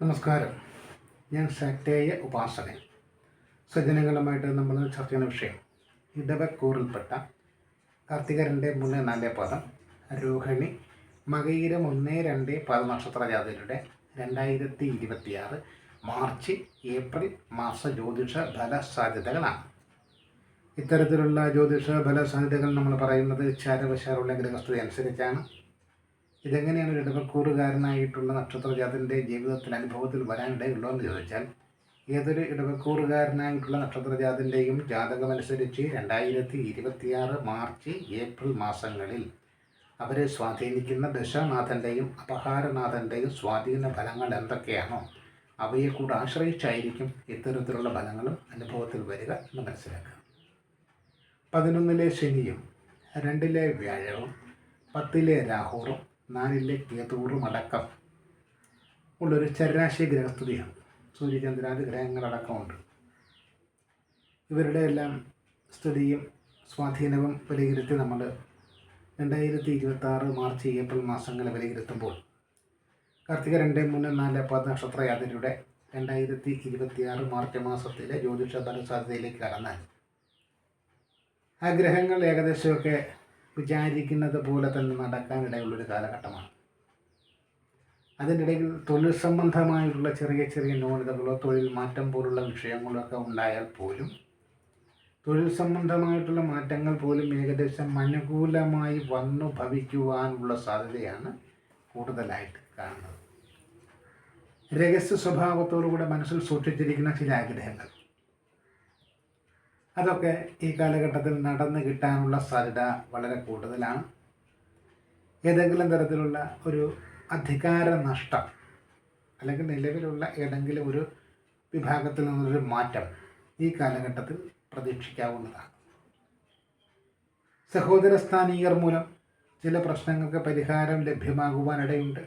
നമസ്കാരം. ഞാൻ ശക്തേയ ഉപാസകൻ. സജ്ജനങ്ങളുമായിട്ട് നമ്മൾ ചർച്ച ചെയ്യുന്ന വിഷയം ഇടവക്കൂറിൽപ്പെട്ട കാർത്തിക 2, 3, 4 പാദം, രോഹിണി, മകയിരം 1, 2 പാദ നക്ഷത്ര ജാതകരുടെ 2026 മാർച്ച് ഏപ്രിൽ മാസ ജ്യോതിഷ ഫല സാധ്യതകളാണ്. ഇത്തരത്തിലുള്ള ജ്യോതിഷ ഫല സാധ്യതകൾ നമ്മൾ പറയുന്നത് ചാരവശാലുള്ള ഗ്രഹസ്ഥിതി അനുസരിച്ചാണ്. ഇതെങ്ങനെയാണ് ഒരു ഇടവക്കൂറുകാരനായിട്ടുള്ള നക്ഷത്രജാതൻ്റെ ജീവിതത്തിൽ അനുഭവത്തിൽ വരാനിടയുള്ളതെന്ന് ചോദിച്ചാൽ, ഏതൊരു ഇടവക്കൂറുകാരനായിട്ടുള്ള നക്ഷത്രജാതൻ്റെയും ജാതകമനുസരിച്ച് 2026 മാർച്ച് ഏപ്രിൽ മാസങ്ങളിൽ അവരെ സ്വാധീനിക്കുന്ന ദശാനാഥൻ്റെയും അപഹാരനാഥൻ്റെയും സ്വാധീന ഫലങ്ങൾ എന്തൊക്കെയാണോ അവയെ കൂടെ ആശ്രയിച്ചായിരിക്കും ഇത്തരത്തിലുള്ള ഫലങ്ങളും അനുഭവത്തിൽ വരിക എന്ന് മനസ്സിലാക്കുക. 11 ശനിയും 2 വ്യാഴവും 10 രാഹുവും 4 കേതുവും അടക്കം ഉള്ളൊരു ചരരാശി ഗ്രഹസ്ഥിതിയാണ്. സൂര്യചന്ദ്രാദി ഗ്രഹങ്ങളടക്കമുണ്ട്. ഇവരുടെ എല്ലാം സ്ഥിതിയും സ്വാധീനവും വിലയിരുത്തി നമ്മൾ 2026 മാർച്ച് ഏപ്രിൽ മാസങ്ങളെ വിലയിരുത്തുമ്പോൾ കാർത്തിക 2, 3, 4 പാദ നക്ഷത്ര യാത്രയുടെ 2026 മാർച്ച് മാസത്തിലെ ജ്യോതിഷ ഫല സാധ്യതയിലേക്ക് കടന്നാൽ ആ ഗ്രഹങ്ങൾ ഏകദേശമൊക്കെ വിചാരിക്കുന്നത് പോലെ തന്നെ നടക്കാനിടയുള്ളൊരു കാലഘട്ടമാണ്. അതിനിടയിൽ തൊഴിൽ സംബന്ധമായിട്ടുള്ള ചെറിയ ചെറിയ ന്യൂനതകളോ തൊഴിൽ മാറ്റം പോലുള്ള വിഷയങ്ങളൊക്കെ ഉണ്ടായാൽ പോലും തൊഴിൽ സംബന്ധമായിട്ടുള്ള മാറ്റങ്ങൾ പോലും ഏകദേശം അനുകൂലമായി വന്നു ഭവിക്കുവാനുള്ള സാധ്യതയാണ് കൂടുതലായിട്ട് കാണുന്നത്. രഹസ്യ സ്വഭാവത്തോടുകൂടെ മനസ്സിൽ സൂക്ഷിച്ചിരിക്കുന്ന ചില ആഗ്രഹങ്ങൾ, അതൊക്കെ ഈ കാലഘട്ടത്തിൽ നടന്നു കിട്ടാനുള്ള സാധ്യത വളരെ കൂടുതലാണ്. ഏതെങ്കിലും തരത്തിലുള്ള ഒരു അധികാര നഷ്ടം അല്ലെങ്കിൽ നിലവിലുള്ള ഏതെങ്കിലും ഒരു വിഭാഗത്തിൽ നിന്നൊരു മാറ്റം ഈ കാലഘട്ടത്തിൽ പ്രതീക്ഷിക്കാവുന്നതാണ്. സഹോദര സ്ഥാനീയർ മൂലം ചില പ്രശ്നങ്ങൾക്ക് പരിഹാരം ലഭ്യമാകുവാനിടയുണ്ട്.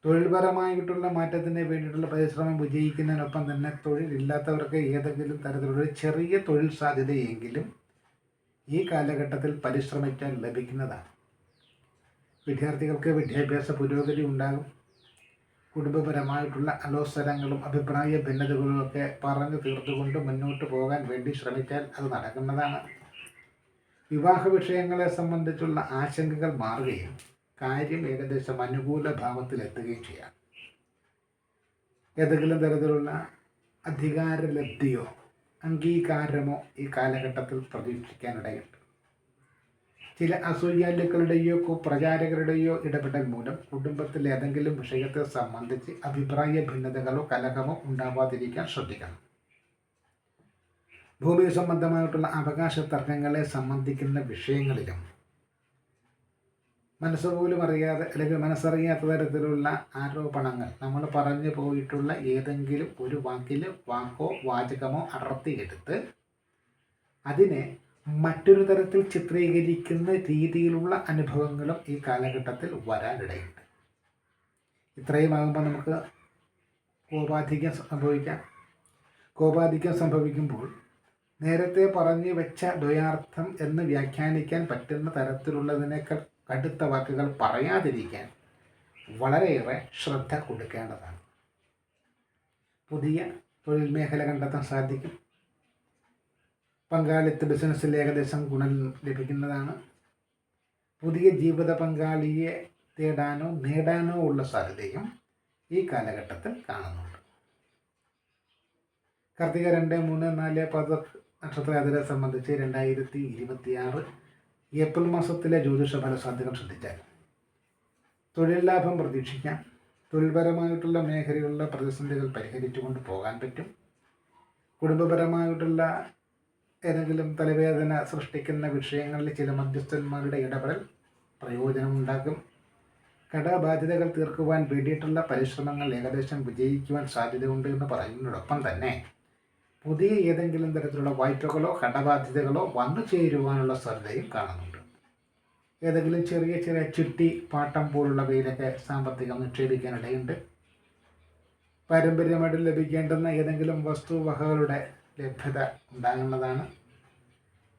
തൊഴിൽപരമായിട്ടുള്ള മാറ്റത്തിന് വേണ്ടിയിട്ടുള്ള പരിശ്രമം വിജയിക്കുന്നതിനൊപ്പം തന്നെ തൊഴിലില്ലാത്തവർക്ക് ഏതെങ്കിലും തരത്തിലുള്ള ചെറിയ തൊഴിൽ സാധ്യതയെങ്കിലും ഈ കാലഘട്ടത്തിൽ പരിശ്രമിച്ചാൽ ലഭിക്കുന്നതാണ്. വിദ്യാർത്ഥികൾക്ക് വിദ്യാഭ്യാസ പുരോഗതി ഉണ്ടാകും. കുടുംബപരമായിട്ടുള്ള അലോസരങ്ങളും അഭിപ്രായ ഭിന്നതകളുമൊക്കെ പറഞ്ഞു തീർത്തുകൊണ്ട് മുന്നോട്ട് പോകാൻ വേണ്ടി ശ്രമിച്ചാൽ അത് നടക്കുന്നതാണ്. വിവാഹ വിഷയങ്ങളെ സംബന്ധിച്ചുള്ള ആശങ്കകൾ മാറുകയും കാര്യം ഏകദേശം അനുകൂല ഭാവത്തിലെത്തുകയും ചെയ്യാം. ഏതെങ്കിലും തരത്തിലുള്ള അധികാരലബ്ധിയോ അംഗീകാരമോ ഈ കാലഘട്ടത്തിൽ പ്രതീക്ഷിക്കാനിടയുണ്ട്. ചില അസൂയാലുക്കളുടെയോ പ്രചാരകരുടെയോ ഇടപെടൽ മൂലം കുടുംബത്തിലെ ഏതെങ്കിലും വിഷയത്തെ സംബന്ധിച്ച് അഭിപ്രായ ഭിന്നതകളോ കലഹമോ ഉണ്ടാവാതിരിക്കാൻ ശ്രദ്ധിക്കണം. ഭൂമി സംബന്ധമായിട്ടുള്ള അവകാശ തർക്കങ്ങളെ സംബന്ധിക്കുന്ന വിഷയങ്ങളിലും മനസ്സുപോലും അറിയാതെ അല്ലെങ്കിൽ മനസ്സറിയാത്ത തരത്തിലുള്ള ആരോപണങ്ങൾ നമ്മൾ പറഞ്ഞു പോയിട്ടുള്ള ഏതെങ്കിലും ഒരു വാക്കോ വാചകമോ അടർത്തിയെടുത്ത് അതിനെ മറ്റൊരു തരത്തിൽ ചിത്രീകരിക്കുന്ന രീതിയിലുള്ള അനുഭവങ്ങളും ഈ കാലഘട്ടത്തിൽ വരാനിടയുണ്ട്. ഇത്രയുമാകുമ്പോൾ നമുക്ക് കോപാധിക്യം സംഭവിക്കുമ്പോൾ നേരത്തെ പറഞ്ഞു വെച്ച ദ്വയാർത്ഥം എന്ന് വ്യാഖ്യാനിക്കാൻ പറ്റുന്ന തരത്തിലുള്ളതിനേക്കാൾ കടുത്ത വാക്കുകൾ പറയാതിരിക്കാൻ വളരെയേറെ ശ്രദ്ധ കൊടുക്കേണ്ടതാണ്. പുതിയ തൊഴിൽ മേഖല കണ്ടെത്താൻ സാധിക്കും. പങ്കാളിത്ത ബിസിനസ്സിൽ ഏകദേശം ഗുണം ലഭിക്കുന്നതാണ്. പുതിയ ജീവിത പങ്കാളിയെ തേടാനോ നേടാനോ ഉള്ള സാധ്യതയും ഈ കാലഘട്ടത്തിൽ കാണുന്നുണ്ട്. കാർത്തിക 2, 3, 4 പാദ നക്ഷത്രജാതരെ സംബന്ധിച്ച് 2026 ഏപ്രിൽ മാസത്തിലെ ജ്യോതിഷ ഫല സാധ്യതകൾ ശ്രദ്ധിച്ചാൽ തൊഴിൽ ലാഭം പ്രതീക്ഷിക്കാം. തൊഴിൽപരമായിട്ടുള്ള മേഖലയിലുള്ള പ്രതിസന്ധികൾ പരിഹരിച്ചുകൊണ്ട് പോകാൻ പറ്റും. കുടുംബപരമായിട്ടുള്ള ഏതെങ്കിലും തലവേദന സൃഷ്ടിക്കുന്ന വിഷയങ്ങളിൽ ചില മധ്യസ്ഥന്മാരുടെ ഇടപെടൽ പ്രയോജനമുണ്ടാക്കും. കടബാധ്യതകൾ തീർക്കുവാൻ വേണ്ടിയിട്ടുള്ള പരിശ്രമങ്ങൾ ഏകദേശം വിജയിക്കുവാൻ സാധ്യതയുണ്ട് എന്ന് പറയുന്നതോടൊപ്പം തന്നെ പുതിയ ഏതെങ്കിലും തരത്തിലുള്ള വായ്പകളോ കടബാധ്യതകളോ വന്നു ചേരുവാനുള്ള സാധ്യതയും കാണുന്നുണ്ട്. ഏതെങ്കിലും ചെറിയ ചെറിയ ചിട്ടി പാട്ടം പോലുള്ളവയിലൊക്കെ സാമ്പത്തികം നിക്ഷേപിക്കാനിടയുണ്ട്. പാരമ്പര്യമായിട്ട് ലഭിക്കേണ്ടുന്ന ഏതെങ്കിലും വസ്തുവകകളുടെ ലഭ്യത ഉണ്ടാകുന്നതാണ്.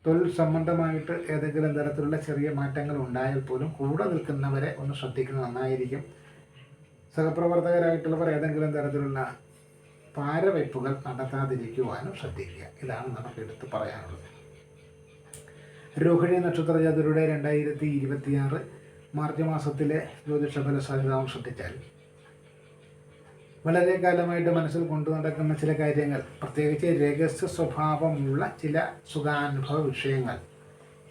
തൊഴിൽ സംബന്ധമായിട്ട് ഏതെങ്കിലും തരത്തിലുള്ള ചെറിയ മാറ്റങ്ങൾ ഉണ്ടായാൽ പോലും കൂടെ നിൽക്കുന്നവരെ ഒന്ന് ശ്രദ്ധിക്കുന്നത് നന്നായിരിക്കും. സഹപ്രവർത്തകരായിട്ടുള്ളവർ ഏതെങ്കിലും തരത്തിലുള്ള പാരവയ്പ്പുകൾ നടത്താതിരിക്കുവാനും ശ്രദ്ധിക്കുക. ഇതാണ് നമുക്ക് എടുത്ത് പറയാനുള്ളത്. രോഹിണി നക്ഷത്ര ജാതരുടെ 2026 മാർച്ച് മാസത്തിലെ ജ്യോതിഷ ഫല സാധ്യത ശ്രദ്ധിച്ചാൽ വളരെ കാലമായിട്ട് മനസ്സിൽ കൊണ്ടു നടക്കുന്ന ചില കാര്യങ്ങൾ, പ്രത്യേകിച്ച് രഹസ്യ സ്വഭാവമുള്ള ചില സുഖാനുഭവ വിഷയങ്ങൾ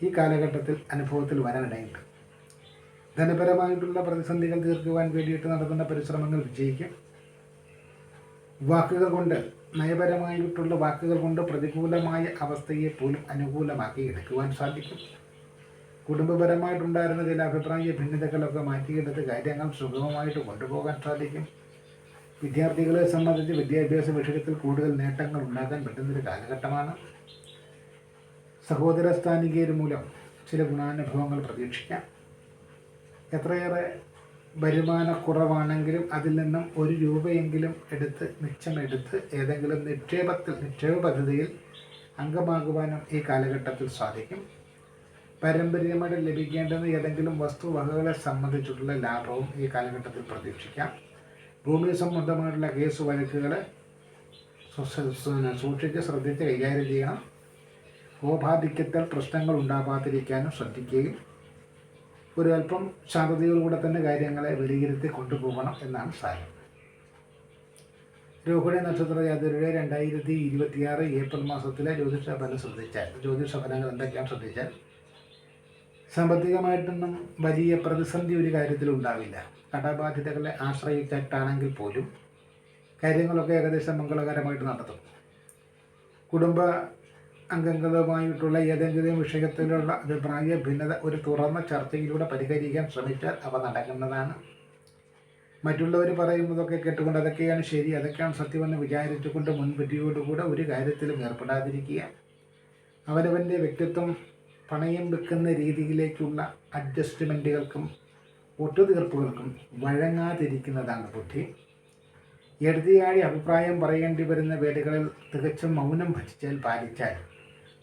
ഈ കാലഘട്ടത്തിൽ അനുഭവത്തിൽ വരാനിടയുണ്ട്. ധനപരമായിട്ടുള്ള പ്രതിസന്ധികൾ തീർക്കുവാൻ വേണ്ടിയിട്ട് നടത്തുന്ന പരിശ്രമങ്ങൾ വിജയിക്കും. വാക്കുകൾ കൊണ്ട്, നയപരമായിട്ടുള്ള വാക്കുകൾ കൊണ്ട് പ്രതികൂലമായ അവസ്ഥയെ പോലും അനുകൂലമാക്കി എടുക്കുവാൻ സാധിക്കും. കുടുംബപരമായിട്ടുണ്ടായിരുന്ന ചില അഭിപ്രായ ഭിന്നതകളൊക്കെ മാറ്റിയെടുത്ത് കാര്യങ്ങൾ സുഗമമായിട്ട് കൊണ്ടുപോകാൻ സാധിക്കും. വിദ്യാർത്ഥികളെ സംബന്ധിച്ച് വിദ്യാഭ്യാസ വിഷയത്തിൽ കൂടുതൽ നേട്ടങ്ങൾ ഉണ്ടാക്കാൻ പറ്റുന്നൊരു കാലഘട്ടമാണ്. സഹോദര സ്ഥാനികർ മൂലം ചില ഗുണാനുഭവങ്ങൾ പ്രതീക്ഷിക്കാം. എത്രയേറെ വരുമാനക്കുറവാണെങ്കിലും അതിൽ നിന്നും 1 രൂപയെങ്കിലും മിച്ചമെടുത്ത് ഏതെങ്കിലും നിക്ഷേപ പദ്ധതിയിൽ അംഗമാകുവാനും ഈ കാലഘട്ടത്തിൽ സാധിക്കും. പാരമ്പര്യമായിട്ട് ലഭിക്കേണ്ടുന്ന ഏതെങ്കിലും വസ്തുവകകളെ സംബന്ധിച്ചിട്ടുള്ള ലാഭവും ഈ കാലഘട്ടത്തിൽ പ്രതീക്ഷിക്കാം. ഭൂമി സംബന്ധമായിട്ടുള്ള കേസ് വഴക്കുകൾ സൂക്ഷിച്ച് ശ്രദ്ധിച്ച് കൈകാര്യം ചെയ്യണം. കോപാധിക്യത്താൽ പ്രശ്നങ്ങൾ ഉണ്ടാകാതിരിക്കാനും ശ്രദ്ധിക്കുകയും ഒരല്പം ശാന്തതയോടുകൂടെ തന്നെ കാര്യങ്ങളെ വിലയിരുത്തി കൊണ്ടുപോകണം എന്നാണ് സാരം. രോഹിണി നക്ഷത്ര ജാതരുടെ 2026 ഏപ്രിൽ മാസത്തിലെ ജ്യോതിഷ ഫലങ്ങൾ എന്തൊക്കെയാണ് ശ്രദ്ധിച്ചാൽ, സാമ്പത്തികമായിട്ടൊന്നും വലിയ പ്രതിസന്ധി ഒരു കാര്യത്തിൽ ഉണ്ടാവില്ല. കടബാധ്യതകളെ ആശ്രയിച്ചിട്ടാണെങ്കിൽ പോലും കാര്യങ്ങളൊക്കെ ഏകദേശം മംഗളകരമായിട്ട് നടത്തും. കുടുംബ അംഗങ്ങളുമായിട്ടുള്ള ഏതെങ്കിലും വിഷയത്തിലുള്ള അഭിപ്രായ ഭിന്നത ഒരു തുറന്ന ചർച്ചയിലൂടെ പരിഹരിക്കാൻ ശ്രമിച്ചാൽ അവ നടക്കുന്നതാണ്. മറ്റുള്ളവർ പറയുന്നതൊക്കെ കേട്ടുകൊണ്ട് അതൊക്കെയാണ് ശരി, അതൊക്കെയാണ് സത്യമെന്ന് വിചാരിച്ചുകൊണ്ട് മുൻവിധിയോടുകൂടെ ഒരു കാര്യത്തിലും ഏർപ്പെടാതിരിക്കുക. അവനവൻ്റെ വ്യക്തിത്വം പണയം വെക്കുന്ന രീതിയിലേക്കുള്ള അഡ്ജസ്റ്റ്മെൻറ്റുകൾക്കും ഒത്തുതീർപ്പുകൾക്കും വഴങ്ങാതിരിക്കുന്നതാണ് ബുദ്ധി. എഴുതിയാടി അഭിപ്രായം പറയേണ്ടി വരുന്ന വേദികളിൽ തികച്ചും മൗനം പാലിച്ചാൽ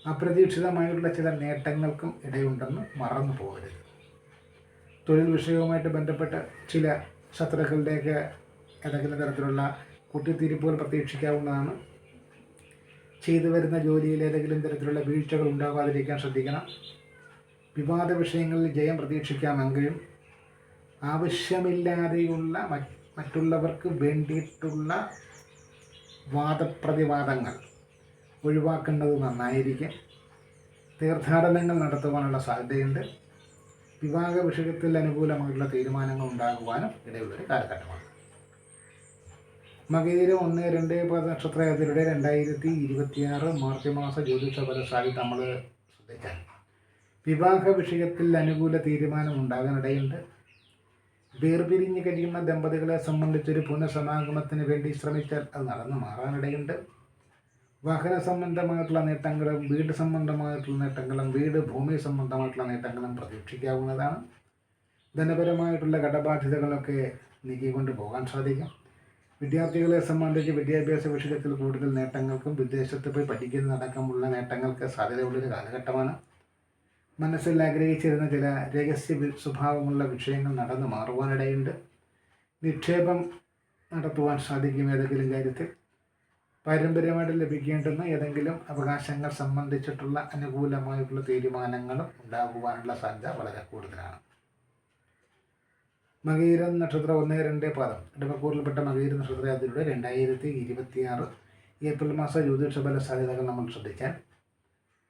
അപ്രതീക്ഷിതമായിട്ടുള്ള ചില നേട്ടങ്ങൾക്കും ഇടയുണ്ടെന്ന് മറന്നു പോകരുത്. തൊഴിൽ വിഷയവുമായിട്ട് ബന്ധപ്പെട്ട് ചില ശത്രുക്കളുടെയൊക്കെ ഏതെങ്കിലും തരത്തിലുള്ള കുട്ടിത്തിരിപ്പുകൾ പ്രതീക്ഷിക്കാവുന്നതാണ്. ചെയ്തു വരുന്ന ജോലിയിൽ ഏതെങ്കിലും തരത്തിലുള്ള വീഴ്ചകൾ ഉണ്ടാകാതിരിക്കാൻ ശ്രദ്ധിക്കണം. വിവാദ വിഷയങ്ങളിൽ ജയം പ്രതീക്ഷിക്കാമെങ്കിലും ആവശ്യമില്ലാതെയുള്ള മറ്റുള്ളവർക്ക് വേണ്ടിയിട്ടുള്ള വാദപ്രതിവാദങ്ങൾ ഒഴിവാക്കേണ്ടത് നന്നായിരിക്കും. തീർത്ഥാടനങ്ങൾ നടത്തുവാനുള്ള സാധ്യതയുണ്ട്. വിവാഹ വിഷയത്തിൽ അനുകൂലമായിട്ടുള്ള തീരുമാനങ്ങൾ ഉണ്ടാകുവാനും ഇടയുള്ളൊരു കാലഘട്ടമാണ്. മകയിരം 1, 2, 10 നക്ഷത്ര ജാതരുടെ 2026 മാർച്ച് മാസ ജ്യോതിഷ ഫലസാധ്യത നമ്മൾ ശ്രദ്ധിച്ചാൽ വിവാഹ വിഷയത്തിൽ അനുകൂല തീരുമാനം ഉണ്ടാകാനിടയുണ്ട്. വേർപിരിഞ്ഞ് കഴിയുന്ന ദമ്പതികളെ സംബന്ധിച്ചൊരു പുനഃസമാഗമത്തിന് വേണ്ടി ശ്രമിച്ചാൽ അത് നടന്നു മാറാനിടയുണ്ട്. വാഹന സംബന്ധമായിട്ടുള്ള നേട്ടങ്ങളും വീട് സംബന്ധമായിട്ടുള്ള നേട്ടങ്ങളും ഭൂമി സംബന്ധമായിട്ടുള്ള നേട്ടങ്ങളും പ്രതീക്ഷിക്കാവുന്നതാണ്. ധനപരമായിട്ടുള്ള കടബാധ്യതകളൊക്കെ നീക്കിക്കൊണ്ട് പോകാൻ സാധിക്കും. വിദ്യാർത്ഥികളെ സംബന്ധിച്ച് വിദ്യാഭ്യാസ വിഷയത്തിൽ കൂടുതൽ നേട്ടങ്ങൾക്കും വിദേശത്ത് പോയി പഠിക്കുന്നതടക്കമുള്ള നേട്ടങ്ങൾക്ക് സാധ്യതയുള്ളൊരു കാലഘട്ടമാണ്. മനസ്സിൽ ആഗ്രഹിച്ചിരുന്ന ചില രഹസ്യ സ്വഭാവമുള്ള വിഷയങ്ങൾ നടന്നു മാറുവാനിടയുണ്ട്. നിക്ഷേപം നടത്തുവാൻ സാധിക്കും. ഏതെങ്കിലും കാര്യത്തിൽ പാരമ്പര്യമായിട്ട് ലഭിക്കേണ്ടുന്ന ഏതെങ്കിലും അവകാശങ്ങൾ സംബന്ധിച്ചിട്ടുള്ള അനുകൂലമായിട്ടുള്ള തീരുമാനങ്ങളും ഉണ്ടാകുവാനുള്ള സാധ്യത വളരെ കൂടുതലാണ്. മകയിരം നക്ഷത്ര 1, 2, 10 ഇടവക്കൂറിൽപ്പെട്ട മകയിരം നക്ഷത്ര ജാതരുടെ 2026 ഏപ്രിൽ മാസ ജ്യോതിഷ ഫല സാധ്യതകൾ നമ്മൾ ശ്രദ്ധിച്ചാൽ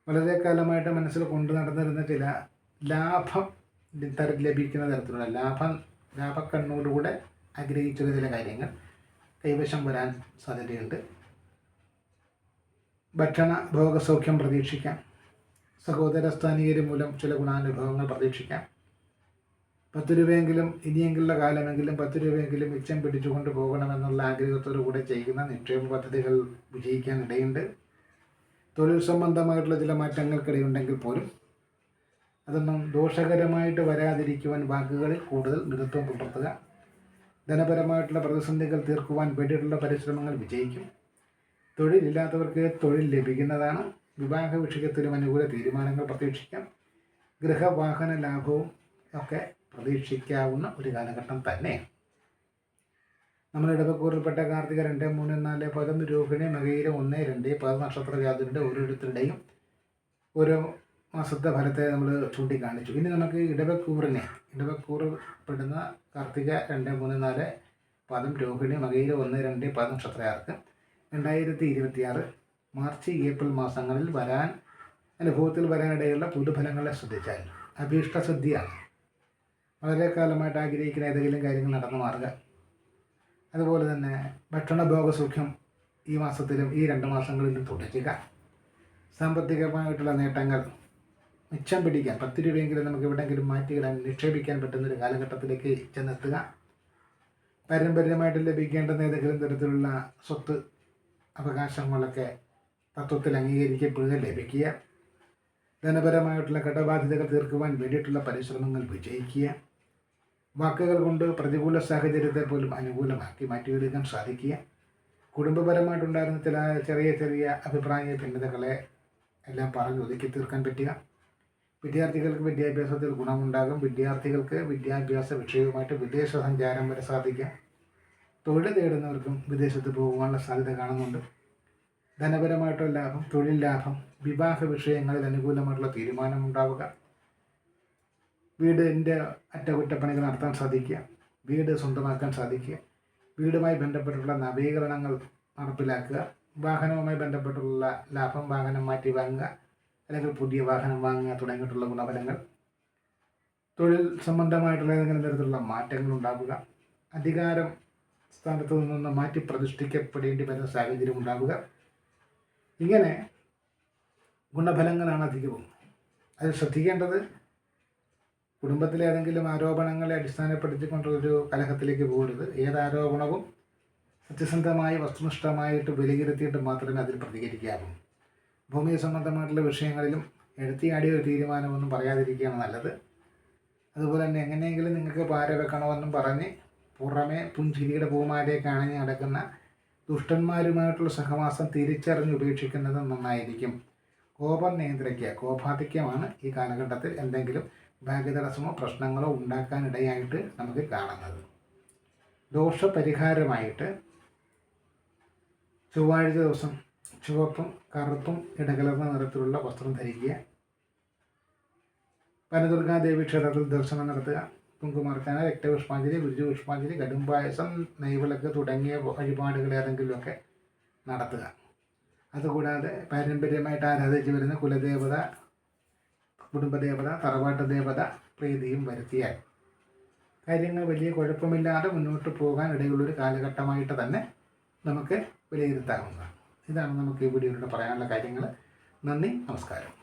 വളരെ കാലമായിട്ട് മനസ്സിൽ കൊണ്ടു നടന്നിരുന്ന ചില ലാഭം ലഭിക്കുന്ന തരത്തിലുള്ള ലാഭക്കണ്ണോടുകൂടെ ആഗ്രഹിച്ചിരുന്ന ചില കാര്യങ്ങൾ കൈവശം വരാൻ സാധ്യതയുണ്ട്. ഭക്ഷണ ഭോഗസൗഖ്യം പ്രതീക്ഷിക്കാം. സഹോദര സ്ഥാനീയർ മൂലം ചില ഗുണാനുഭവങ്ങൾ പ്രതീക്ഷിക്കാം. 10 രൂപയെങ്കിലും ഇനിയെങ്കിലുള്ള കാലമെങ്കിലും 10 രൂപയെങ്കിലും മിച്ചം പിടിച്ചുകൊണ്ട് പോകണമെന്നുള്ള ആഗ്രഹത്തോടു കൂടെ ചെയ്യുന്ന നിക്ഷേപ പദ്ധതികൾ വിജയിക്കാൻ ഇടയുണ്ട്. തൊഴിൽ സംബന്ധമായിട്ടുള്ള ചില മാറ്റങ്ങൾക്കിടയുണ്ടെങ്കിൽ പോലും അതൊന്നും ദോഷകരമായിട്ട് വരാതിരിക്കുവാൻ വാക്കുകളിൽ കൂടുതൽ മിതത്വം പുലർത്തുക. ധനപരമായിട്ടുള്ള പ്രതിസന്ധികൾ തീർക്കുവാൻ വേണ്ടിയിട്ടുള്ള പരിശ്രമങ്ങൾ വിജയിക്കും. തൊഴിലില്ലാത്തവർക്ക് തൊഴിൽ ലഭിക്കുന്നതാണ്. വിവാഹ വിഷയത്തിലും അനുകൂല തീരുമാനങ്ങൾ പ്രതീക്ഷിക്കാം. ഗൃഹവാഹന ലാഭവും ഒക്കെ പ്രതീക്ഷിക്കാവുന്ന ഒരു കാലഘട്ടം തന്നെയാണ്. നമ്മൾ ഇടവക്കൂറിൽപ്പെട്ട കാർത്തിക 2, 3, 4 പദം, രോഹിണി, മകയിര 1, 2, 10 നക്ഷത്ര ജാതരുടെ ഓരോരുത്തരുടെയും ഓരോ മാസത്തെ ഫലത്തെ നമ്മൾ ചൂണ്ടിക്കാണിച്ചു. ഇനി നമുക്ക് ഇടവക്കൂറിൽ പെടുന്ന കാർത്തിക 2, 3, 4 പദം, രോഹിണി, മകയിര 1, 2, 10 നക്ഷത്രക്കാർക്ക് 2026 മാർച്ച്, ഏപ്രിൽ മാസങ്ങളിൽ അനുഭവത്തിൽ വരാനിടയുള്ള പൊതുഫലങ്ങളെ ശ്രദ്ധിച്ചാൽ അഭീഷ്ടസിദ്ധിയാണ്. വളരെ കാലമായിട്ട് ആഗ്രഹിക്കുന്ന ഏതെങ്കിലും കാര്യങ്ങൾ നടന്നു മാറുക. അതുപോലെ തന്നെ ഭക്ഷണഭോഗസൗഖ്യം ഈ മാസത്തിലും ഈ 2 മാസങ്ങളിലും തുടരുക. സാമ്പത്തികമായിട്ടുള്ള നേട്ടങ്ങൾ മിച്ചം പിടിക്കാൻ 10 രൂപയെങ്കിലും നമുക്ക് എവിടെയെങ്കിലും മാറ്റിയിടാൻ നിക്ഷേപിക്കാൻ പറ്റുന്നൊരു കാലഘട്ടത്തിലേക്ക് ചെന്നെത്തുക. പാരമ്പര്യമായിട്ട് ലഭിക്കേണ്ടുന്ന ഏതെങ്കിലും തരത്തിലുള്ള സ്വത്ത് അവകാശങ്ങളൊക്കെ തത്വത്തിൽ അംഗീകരിക്കപ്പെടുക, ലഭിക്കുക. ധനപരമായിട്ടുള്ള കടബാധ്യതകൾ തീർക്കുവാൻ വേണ്ടിയിട്ടുള്ള പരിശ്രമങ്ങൾ വിജയിക്കുക. വാക്കുകൾ കൊണ്ട് പ്രതികൂല സാഹചര്യത്തെ പോലും അനുകൂലമാക്കി മാറ്റിയെടുക്കാൻ സാധിക്കുക. കുടുംബപരമായിട്ടുണ്ടായിരുന്ന ചില ചെറിയ അഭിപ്രായ ഭിന്നതകളെ എല്ലാം പറഞ്ഞ് ഒതുക്കി തീർക്കാൻ പറ്റുക. വിദ്യാർത്ഥികൾക്ക് വിദ്യാഭ്യാസത്തിൽ ഗുണമുണ്ടാകും. വിദ്യാർത്ഥികൾക്ക് വിദ്യാഭ്യാസ വിഷയവുമായിട്ട് വിദേശ സഞ്ചാരം വരെ സാധിക്കാം. തൊഴിൽ തേടുന്നവർക്കും വിദേശത്ത് പോകുവാനുള്ള സാധ്യത കാണുന്നുണ്ട്. ധനപരമായിട്ടുള്ള ലാഭം, തൊഴിൽ ലാഭം, വിവാഹ വിഷയങ്ങളിൽ അനുകൂലമായിട്ടുള്ള തീരുമാനമുണ്ടാവുക. വീടിൻ്റെ അറ്റകുറ്റപ്പണികൾ നടത്താൻ സാധിക്കുക. വീട് സ്വന്തമാക്കാൻ സാധിക്കുക. വീടുമായി ബന്ധപ്പെട്ടുള്ള നവീകരണങ്ങൾ നടപ്പിലാക്കുക. വാഹനവുമായി ബന്ധപ്പെട്ടുള്ള ലാഭം, വാഹനം മാറ്റി വാങ്ങുക അല്ലെങ്കിൽ പുതിയ വാഹനം വാങ്ങുക തുടങ്ങിയിട്ടുള്ള ഗുണഫലങ്ങൾ. തൊഴിൽ സംബന്ധമായിട്ടുള്ള ഏതെങ്കിലും തരത്തിലുള്ള മാറ്റങ്ങൾ ഉണ്ടാവുക. അധികാരം സ്ഥാനത്ത് നിന്ന് മാറ്റി പ്രതിഷ്ഠിക്കപ്പെടേണ്ടി വരുന്ന സാഹചര്യം ഉണ്ടാവുക. ഇങ്ങനെ ഗുണഫലങ്ങളാണ് അധികവും. അത് ശ്രദ്ധിക്കേണ്ടത് കുടുംബത്തിലെ ഏതെങ്കിലും ആരോപണങ്ങളെ അടിസ്ഥാനപ്പെടുത്തിക്കൊണ്ടൊരു കലഹത്തിലേക്ക് പോകരുത്. ഏത് ആരോപണവും സത്യസന്ധമായി വസ്തുനിഷ്ഠമായിട്ട് വിലയിരുത്തിയിട്ട് മാത്രമേ അതിൽ പ്രതികരിക്കാവൂ. ഭൂമി സംബന്ധമായിട്ടുള്ള വിഷയങ്ങളിലും എടുത്തിയാടിയ ഒരു തീരുമാനമൊന്നും പറയാതിരിക്കുകയാണ് നല്ലത്. അതുപോലെ തന്നെ എങ്ങനെയെങ്കിലും നിങ്ങൾക്ക് പാര വെക്കണമെന്നും പറഞ്ഞ് പുറമെ പുഞ്ചിരിയുടെ പൂമാലയൊക്കെ അണഞ്ഞ് നടക്കുന്ന ദുഷ്ടന്മാരുമായിട്ടുള്ള സഹവാസം തിരിച്ചറിഞ്ഞ് ഉപേക്ഷിക്കുന്നത് നന്നായിരിക്കും. കോപം നിയന്ത്രിക്കുക. കോപാധിക്യമാണ് ഈ കാലഘട്ടത്തിൽ എന്തെങ്കിലും ഭാഗ്യതടസ്സമോ പ്രശ്നങ്ങളോ ഉണ്ടാക്കാനിടയായിട്ട് നമുക്ക് കാണുന്നത്. ദോഷപരിഹാരമായിട്ട് ചൊവ്വാഴ്ച ദിവസം ചുവപ്പും കറുപ്പും ഇടകലർന്ന നിറത്തിലുള്ള വസ്ത്രം ധരിക്കുക. വനദുർഗാദേവി ക്ഷേത്രത്തിൽ ദർശനം നടത്തുക. കുങ്കുമാർച്ചന, രക്തപുഷ്പാഞ്ജലി, ബുജുപുഷ്പാഞ്ജലി, കടുംപായസം, നെയ്വിളക്ക് തുടങ്ങിയ വഴിപാടുകൾ ഏതെങ്കിലുമൊക്കെ നടത്തുക. അതുകൂടാതെ പാരമ്പര്യമായിട്ട് ആരാധിച്ചു വരുന്ന കുലദേവത, കുടുംബദേവത, തറവാട്ട് ദേവത പ്രീതിയും വരുത്തിയാൽ കാര്യങ്ങൾ വലിയ കുഴപ്പമില്ലാതെ മുന്നോട്ട് പോകാൻ ഇടയുള്ളൊരു കാലഘട്ടമായിട്ട് തന്നെ നമുക്ക് വിലയിരുത്താവുന്നതാണ്. ഇതാണ് നമുക്ക് ഈ വീഡിയോയിലൂടെ പറയാനുള്ള കാര്യങ്ങൾ. നന്ദി, നമസ്കാരം.